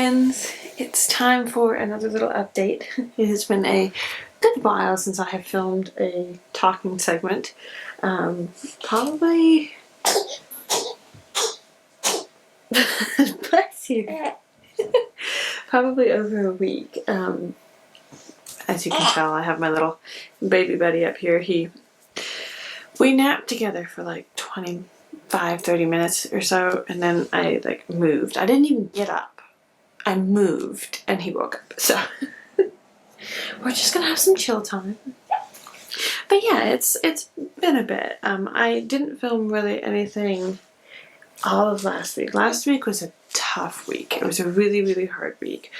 friends, it's time for another little update. It has been a good while since I have filmed a talking segment. Probably bless you. Probably over a week. As you can tell, I have my little baby buddy up here. We napped together for like 25-30 minutes or so, and then I moved. I didn't even get up. I moved and he woke up. So we're just gonna have some chill time. But yeah, it's been a bit. I didn't film really anything all of last week. Last week was a tough week. It was a really, really hard week.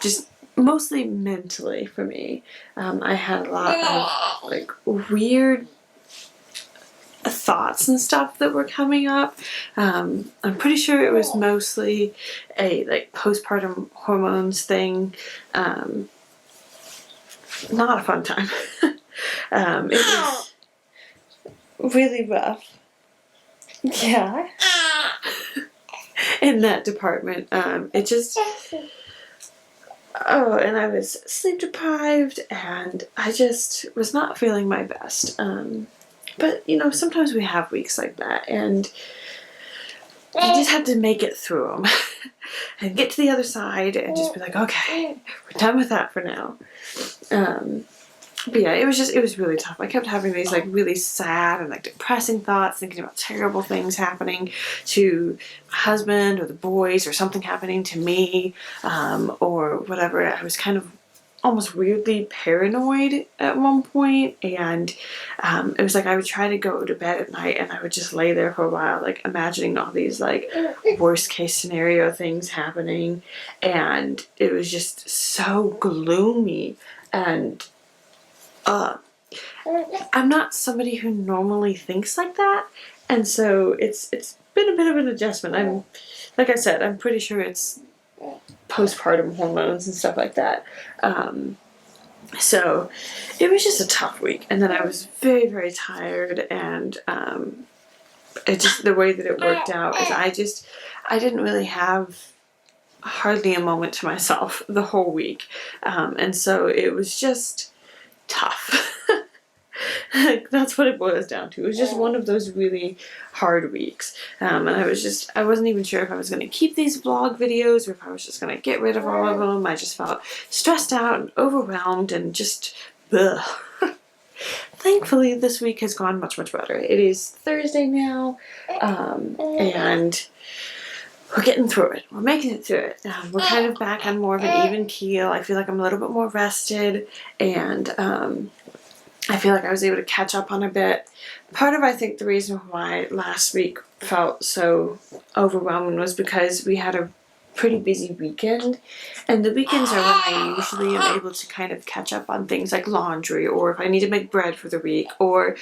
Just mostly mentally for me. I had a lot of weird thoughts and stuff that were coming up. I'm pretty sure it was mostly a postpartum hormones thing. Not a fun time. It was really rough. Yeah. In that department. It just... Oh, and I was sleep deprived, and I just was not feeling my best. But, you know, sometimes we have weeks like that, and you just have to make it through them and get to the other side and just be like, okay, we're done with that for now. But yeah, it was really tough. I kept having these really sad and depressing thoughts, thinking about terrible things happening to my husband or the boys, or something happening to me, or whatever. I was kind of almost weirdly paranoid at one point, and it was I would try to go to bed at night and I would just lay there for a while, imagining all these worst case scenario things happening, and it was just so gloomy. And I'm not somebody who normally thinks like that, and so it's been a bit of an adjustment. Like I said, I'm pretty sure it's postpartum hormones and stuff like that. So it was just a tough week, and then I was very, very tired, and the way that it worked out is I didn't really have hardly a moment to myself the whole week, and so it was just tough. That's what it boils down to. It was just one of those really hard weeks. And I wasn't even sure if I was going to keep these vlog videos or if I was just going to get rid of all of them. I just felt stressed out and overwhelmed and just ugh. Thankfully, this week has gone much, much better. It is Thursday now, and we're getting through it. We're making it through it. We're kind of back on more of an even keel. I feel like I'm a little bit more rested, and I feel like I was able to catch up on a bit. Part of, I think, the reason why last week felt so overwhelming was because we had a pretty busy weekend, and the weekends are when I usually am able to kind of catch up on things like laundry, or if I need to make bread for the week, or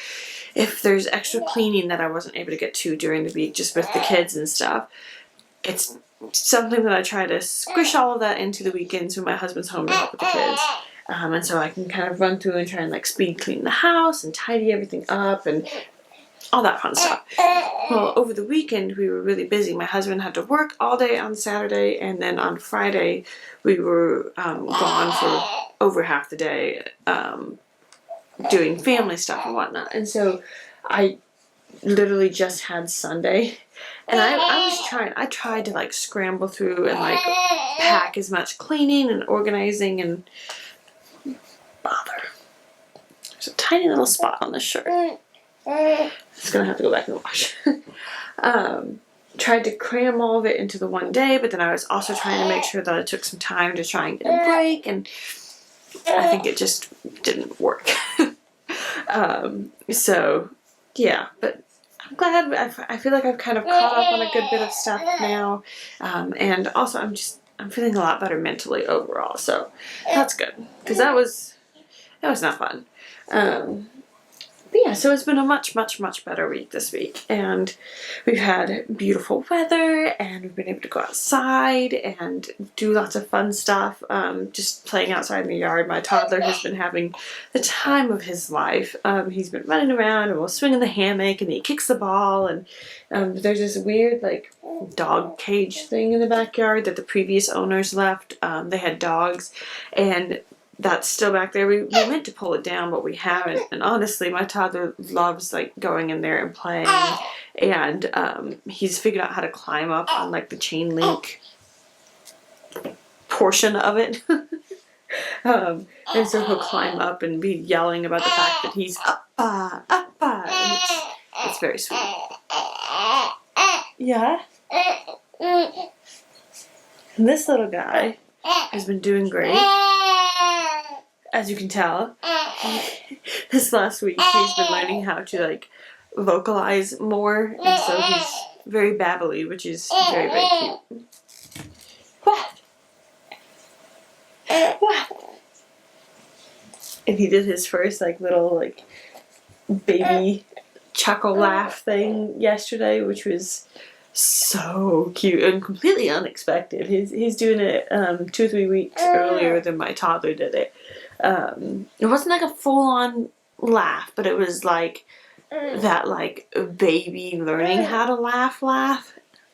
if there's extra cleaning that I wasn't able to get to during the week just with the kids and stuff. It's something that I try to squish all of that into the weekends when my husband's home to help with the kids. And so I can kind of run through and try and speed clean the house and tidy everything up and all that fun stuff. Well, over the weekend we were really busy. My husband had to work all day on Saturday, and then on Friday we were gone for over half the day doing family stuff and whatnot. And so I literally just had Sunday, and I tried to scramble through and pack as much cleaning and organizing and bother. There's a tiny little spot on this shirt. It's gonna have to go back and wash. Tried to cram all of it into the one day, but then I was also trying to make sure that I took some time to try and get a break, and I think it just didn't work. So yeah, but I'm glad. I feel like I've kind of caught up on a good bit of stuff now, and also I'm feeling a lot better mentally overall, so that's good, because that was not fun. But yeah, so it's been a much, much, much better week this week, and we've had beautiful weather, and we've been able to go outside and do lots of fun stuff, just playing outside in the yard. My toddler has been having the time of his life. He's been running around, and we'll swing in the hammock, and he kicks the ball, and there's this weird, like, dog cage thing in the backyard that the previous owners left. They had dogs, and that's still back there. We meant to pull it down, but we haven't. And honestly, my toddler loves like going in there and playing. And he's figured out how to climb up on like the chain link portion of it. And so he'll climb up and be yelling about the fact that he's up. And it's very sweet. Yeah. And this little guy has been doing great. As you can tell, this last week he's been learning how to like vocalize more, and so he's very babbly, which is very, very cute. What? What? And he did his first like little like baby chuckle laugh thing yesterday, which was so cute and completely unexpected. He's doing it 2 or 3 weeks earlier than my toddler did it. It wasn't like a full-on laugh, but it was like that like baby learning how to laugh.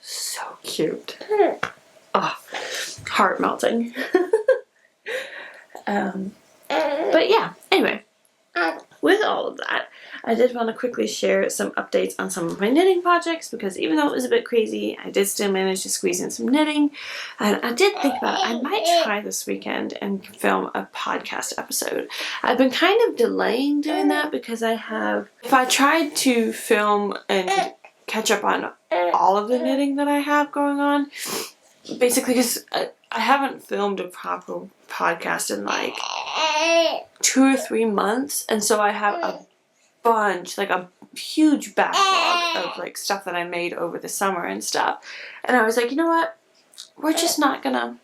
So cute. Oh, heart melting. But yeah, anyway, with all of that, I did want to quickly share some updates on some of my knitting projects, because even though it was a bit crazy, I did still manage to squeeze in some knitting. And I did think about it. I might try this weekend and film a podcast episode. I've been kind of delaying doing that because if I tried to film and catch up on all of the knitting that I have going on, basically because I haven't filmed a proper podcast in like 2 or 3 months, and so I have a bunch, like a huge backlog of like stuff that I made over the summer and stuff. And I was like, you know what? We're not gonna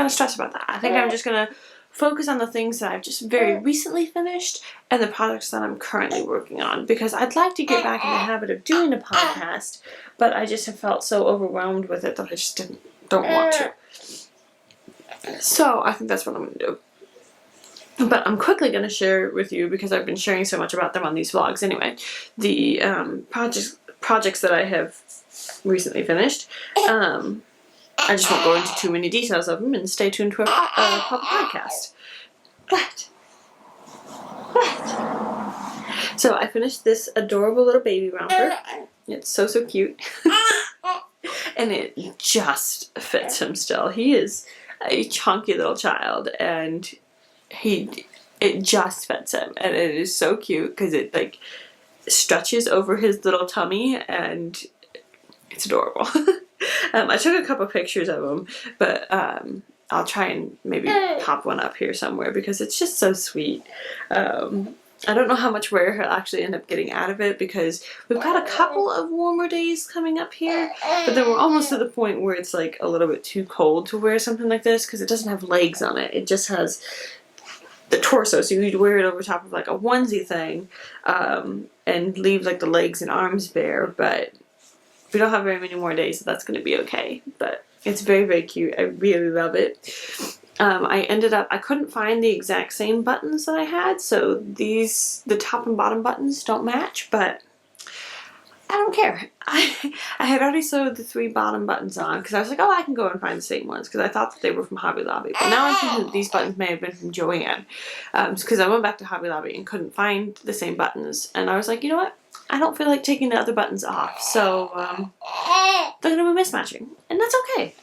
stress about that. I think I'm just gonna focus on the things that I've just very recently finished and the projects that I'm currently working on, because I'd like to get back in the habit of doing a podcast, but I just have felt so overwhelmed with it that I just don't want to. So I think that's what I'm gonna do. But I'm quickly going to share with you, because I've been sharing so much about them on these vlogs anyway, the projects that I have recently finished. I just won't go into too many details of them, and stay tuned to a public podcast. What? So I finished this adorable little baby romper. It's so, so cute. And it just fits him still. He is a chunky little child, and it just fits him, and it is so cute because it like stretches over his little tummy, and it's adorable. I took a couple pictures of him, but I'll try and maybe pop one up here somewhere, because it's just so sweet. I don't know how much wear he'll actually end up getting out of it, because we've got a couple of warmer days coming up here, but then we're almost to the point where it's like a little bit too cold to wear something like this, because it doesn't have legs on it. It just has the torso, so you'd wear it over top of like a onesie thing, and leave like the legs and arms bare. But we don't have very many more days, so that's going to be okay. But it's very, very cute. I really love it. I couldn't find the exact same buttons that I had, so the top and bottom buttons don't match, but I don't care. I had already sewed the 3 bottom buttons on, because I was like, oh, I can go and find the same ones, because I thought that they were from Hobby Lobby. But now I'm thinking that these buttons may have been from Joann, because I went back to Hobby Lobby and couldn't find the same buttons. And I was like, you know what? I don't feel like taking the other buttons off, so they're going to be mismatching. And that's okay.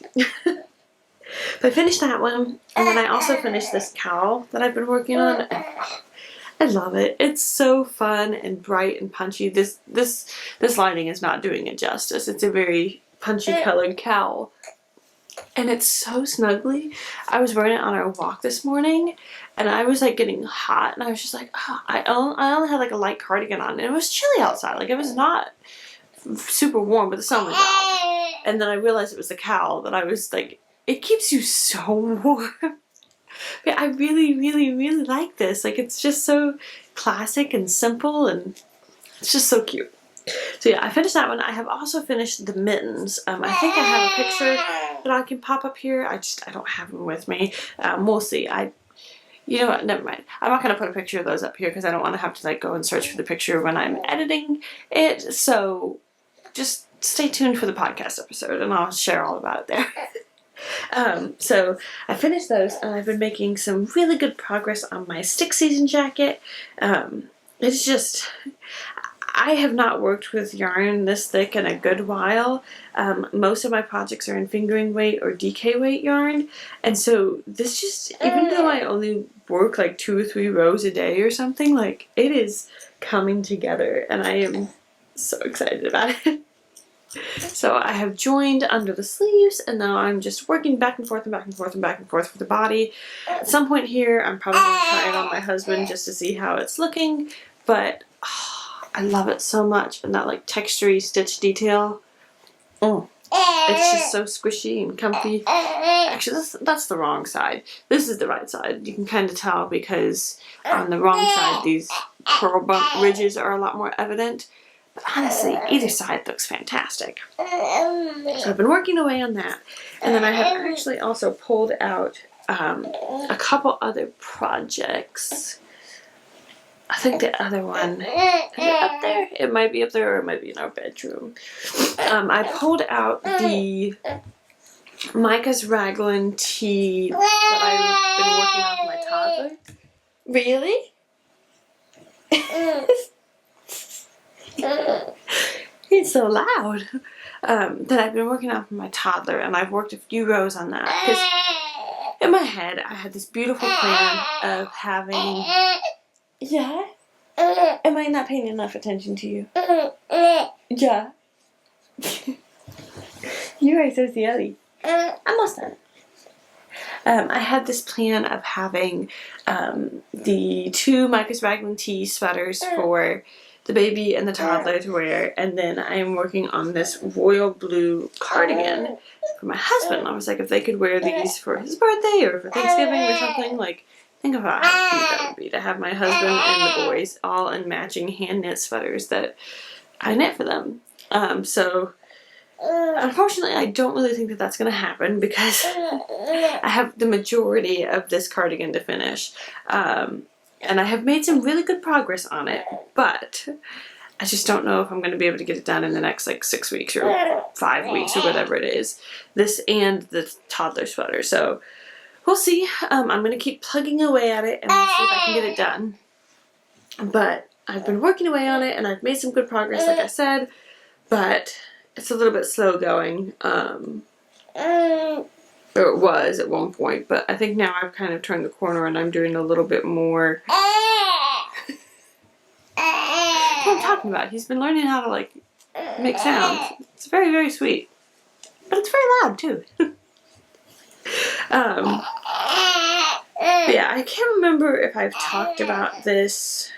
But I finished that one, and then I also finished this cowl that I've been working on. I love it. It's so fun and bright and punchy. This lighting is not doing it justice. It's a very punchy colored cowl. And it's so snuggly. I was wearing it on our walk this morning, and I was like getting hot, and I was just like, oh, I only had like a light cardigan on, and it was chilly outside. Like, it was not super warm, but the sun was out. And then I realized it was the cowl that I was like, it keeps you so warm. But I really, really, really like this. Like, it's just so classic and simple, and It's just so cute. So yeah, I finished that one. I have also finished the mittens. I think I have a picture that I can pop up here. I don't have them with me. We'll see. You know what, never mind. I'm not going to put a picture of those up here because I don't want to have to like go and search for the picture when I'm editing it. So just stay tuned for the podcast episode and I'll share all about it there. So I finished those and I've been making some really good progress on my stick season jacket. It's just, I have not worked with yarn this thick in a good while. Most of my projects are in fingering weight or DK weight yarn. And so this just, even though I only work like 2 or 3 rows a day or something, like it is coming together and I am so excited about it. So I have joined under the sleeves and now I'm just working back and forth and back and forth and back and forth for the body. At some point here, I'm probably going to try it on my husband just to see how it's looking. But I love it so much, and that like textury stitch detail. It's just so squishy and comfy. Actually, that's the wrong side. This is the right side. You can kind of tell because on the wrong side, these curl bump ridges are a lot more evident. But honestly, either side looks fantastic. So I've been working away on that. And then I have actually also pulled out a couple other projects. I think the other one, is it up there? It might be up there or it might be in our bedroom. I pulled out the Micah's Raglan tee that I've been working on with my toddler. Really? It's so loud. That I've been working on for my toddler and I've worked a few rows on that. Because in my head I had this beautiful plan of having... Yeah? Am I not paying enough attention to you? Yeah. You are so silly. Almost done. I had this plan of having the 2 Micah's Raglan tee sweaters for the baby and the toddler to wear, and then I am working on this royal blue cardigan for my husband. I was like, if they could wear these for his birthday or for Thanksgiving or something, like, think about how cute that would be to have my husband and the boys all in matching hand knit sweaters that I knit for them. So unfortunately, I don't really think that that's going to happen because I have the majority of this cardigan to finish. And I have made some really good progress on it, but I just don't know if I'm going to be able to get it done in the next like 6 weeks or 5 weeks or whatever it is. This and the toddler sweater. So we'll see. I'm going to keep plugging away at it and we'll see if I can get it done. But I've been working away on it and I've made some good progress, like I said, but it's a little bit slow going. Or it was at one point, but I think now I've kind of turned the corner and I'm doing a little bit more. That's what I'm talking about. He's been learning how to like make sounds. It's very, very sweet. But it's very loud too. But yeah, I can't remember if I've talked about this.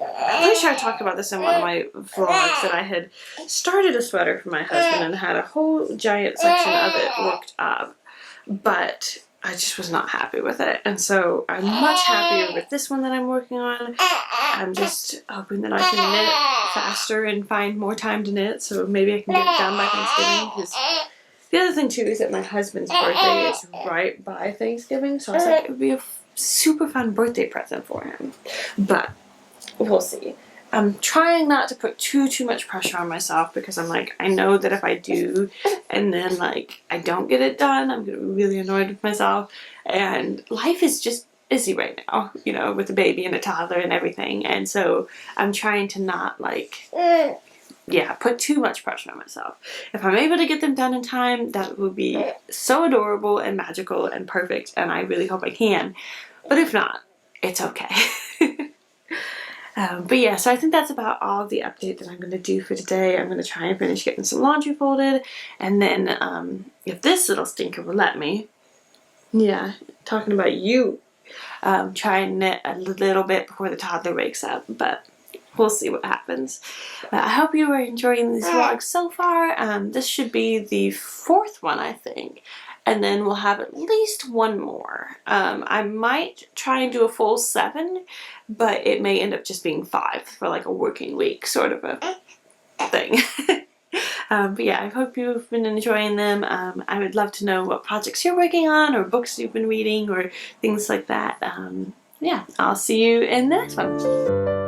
I'm pretty sure I talked about this in one of my vlogs that I had started a sweater for my husband and had a whole giant section of it worked up, but I just was not happy with it. And so I'm much happier with this one that I'm working on. I'm just hoping that I can knit faster and find more time to knit, so maybe I can get it done by Thanksgiving. Because the other thing too is that my husband's birthday is right by Thanksgiving, so I was like, it would be a super fun birthday present for him. But we'll see. I'm trying not to put too much pressure on myself because I'm like, I know that if I do and then like I don't get it done, I'm gonna be really annoyed with myself. And life is just busy right now, you know, with a baby and a toddler and everything. And so I'm trying to not like, put too much pressure on myself. If I'm able to get them done in time, that would be so adorable and magical and perfect. And I really hope I can. But if not, it's okay. But yeah, so I think that's about all the update that I'm going to do for today. I'm going to try and finish getting some laundry folded. And then if this little stinker will let me, talking about you, try and knit a little bit before the toddler wakes up. But we'll see what happens. But I hope you are enjoying this vlog so far. This should be the 4th one, I think. and then we'll have at least one more. I might try and do a full 7, but it may end up just being 5 for like a working week sort of a thing. But yeah, I hope you've been enjoying them. I would love to know what projects you're working on or books you've been reading or things like that. Yeah, I'll see you in the next one.